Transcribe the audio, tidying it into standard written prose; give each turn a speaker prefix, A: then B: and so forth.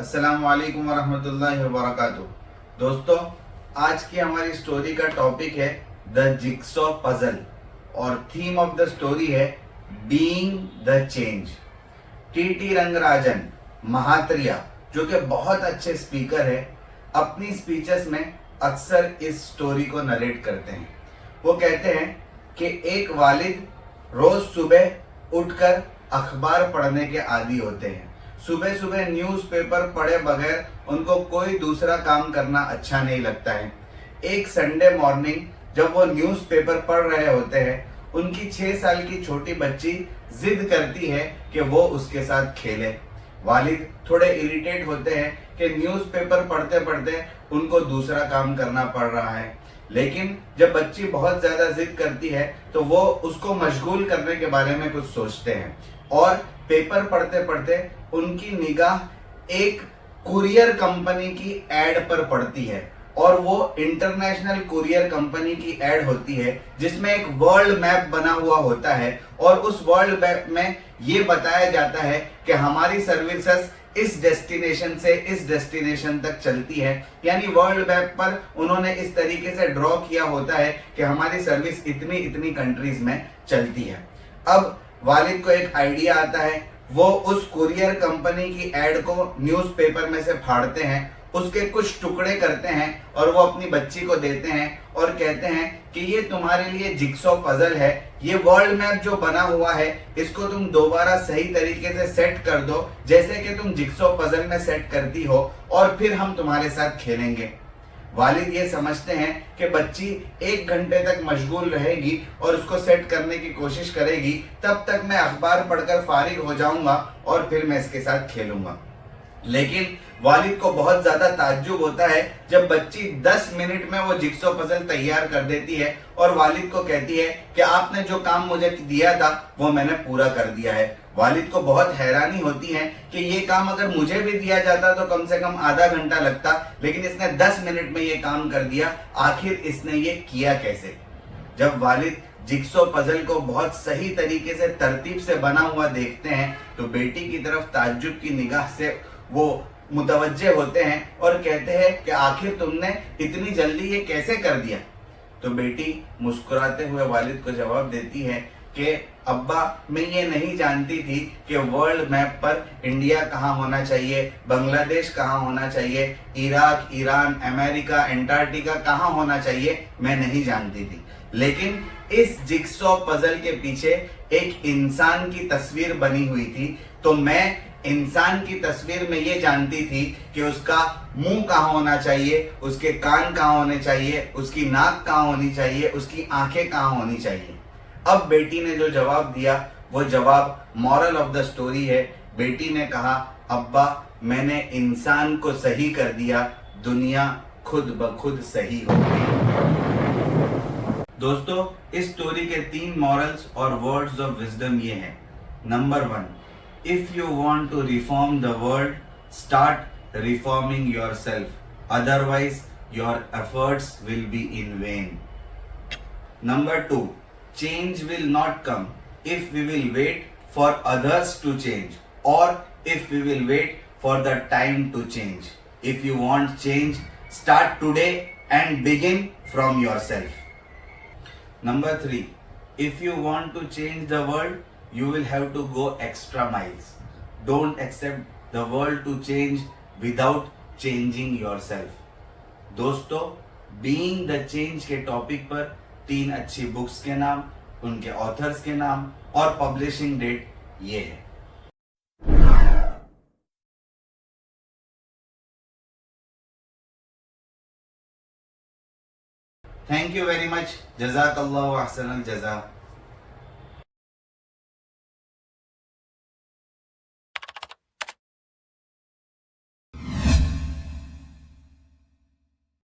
A: अस्सलाम वालेकुम वरहमतुल्लाहि वबरकातुह। दोस्तों, आज की हमारी स्टोरी का टॉपिक है द जिक्सॉ पजल और थीम ऑफ द स्टोरी है being the change. T Rangarajan Mahatria, जो कि बहुत अच्छे स्पीकर है, अपनी स्पीचेस में अक्सर इस स्टोरी को नरेट करते हैं। वो कहते हैं कि एक वालिद रोज सुबह उठकर अखबार पढ़ने के आदी होते हैं। सुबह सुबह न्यूज़पेपर पढ़े बगैर उनको कोई दूसरा काम करना अच्छा नहीं लगता है। एक संडे मॉर्निंग जब वो न्यूज़पेपर पढ़ रहे होते हैं, उनकी 6 साल की छोटी बच्ची जिद करती है कि वो उसके साथ खेले। वालिद थोड़े इरिटेट होते हैं कि न्यूज़पेपर पढ़ते पढ़ते उनको दूसरा काम करना पड़ रहा है, लेकिन जब बच्ची बहुत ज्यादा जिद करती है तो वो उसको मशगूल करने के बारे में कुछ सोचते हैं और पेपर पढ़ते पढ़ते उनकी निगाह एक कुरियर कंपनी की एड पर पड़ती है और वो इंटरनेशनल कुरियर कंपनी की एड होती है जिसमें एक वर्ल्ड मैप बना हुआ होता है और उस वर्ल्ड मैप में ये बताया जाता है कि हमारी सर्विसेज इस डेस्टिनेशन से इस डेस्टिनेशन तक चलती है। यानी वर्ल्ड मैप पर उन्होंने इस तरीके से ड्रॉ किया होता है कि हमारी सर्विस इतनी इतनी कंट्रीज में चलती है। अब वालिद को एक आइडिया आता है, वो उस कुरियर कंपनी की एड को न्यूज़पेपर में से फाड़ते हैं, उसके कुछ टुकड़े करते हैं और वो अपनी बच्ची को देते हैं और कहते हैं कि ये तुम्हारे लिए जिक्सॉ पजल है। ये वर्ल्ड मैप जो बना हुआ है इसको तुम दोबारा सही तरीके से सेट कर दो, जैसे कि तुम जिक्सॉ पजल में सेट करती हो, और फिर हम तुम्हारे साथ खेलेंगे। वालिद ये समझते हैं कि बच्ची 1 घंटे तक मशगूल रहेगी और उसको सेट करने की कोशिश करेगी, तब तक मैं अखबार पढ़कर फारिग हो जाऊंगा और फिर मैं इसके साथ खेलूंगा। लेकिन वालिद को बहुत ज्यादा ताज्जुब होता है जब बच्ची 10 मिनट में वो जिक्सॉ पजल तैयार कर देती है और वालिद को कहती है कि आपने जो काम मुझे दिया था वो मैंने पूरा कर दिया है। वालिद को बहुत हैरानी होती है कि ये काम अगर मुझे भी दिया जाता तो कम से कम आधा घंटा लगता, लेकिन इसने 10 मिनट में ये काम कर दिया। आखिर इसने ये किया कैसे? जब वालिद जिक्सॉ पजल को बहुत सही तरीके से तरतीब से बना हुआ देखते हैं तो बेटी की तरफ ताज्जुब की निगाह से वो मुतवज्जे होते हैं और कहते हैं कि आखिर तुमने इतनी जल्दी ये कैसे कर दिया? तो बेटी मुस्कुराते हुए वालिद को जवाब देती है कि अब्बा, मैं ये नहीं जानती थी कि वर्ल्ड मैप पर इंडिया कहाँ होना चाहिए, बांग्लादेश कहाँ होना चाहिए, इराक, ईरान, अमेरिका, एंटार्क्टिका कहाँ होना चाहिए, मैं नहीं जानती थी। लेकिन इस जिक्सॉ पजल के पीछे एक इंसान की तस्वीर बनी हुई थी, तो मैं इंसान की तस्वीर में ये जानती थी कि उसका मुंह कहाँ होना चाहिए, उसके कान कहाँ होने चाहिए, उसकी नाक कहाँ होनी चाहिए, उसकी आंखें कहाँ होनी चाहिए। अब बेटी ने जो जवाब दिया वो जवाब मॉरल ऑफ द स्टोरी है। बेटी ने कहा, अब्बा, मैंने इंसान को सही कर दिया, दुनिया खुद ब खुद सही हो गई। दोस्तों, इस स्टोरी के 3 मॉरल्स और वर्ड्स ऑफ विजडम ये हैं। Number 1, if you want to reform the world, start reforming yourself. Otherwise, your efforts will be in vain. Number 2, change will not come if we will wait for others to change or if we will wait for the time to change. If you want change, start today and begin from yourself. Number 3, if you want to change the world, you will have to go extra miles. Don't accept the world to change without changing yourself. दोस्तों, being the change के topic पर 3 अच्छी books के नाम, उनके authors के नाम और पब्लिशिंग डेट ये है। Thank you very much. जज़ाकल्लाहु अहसनल जज़ा।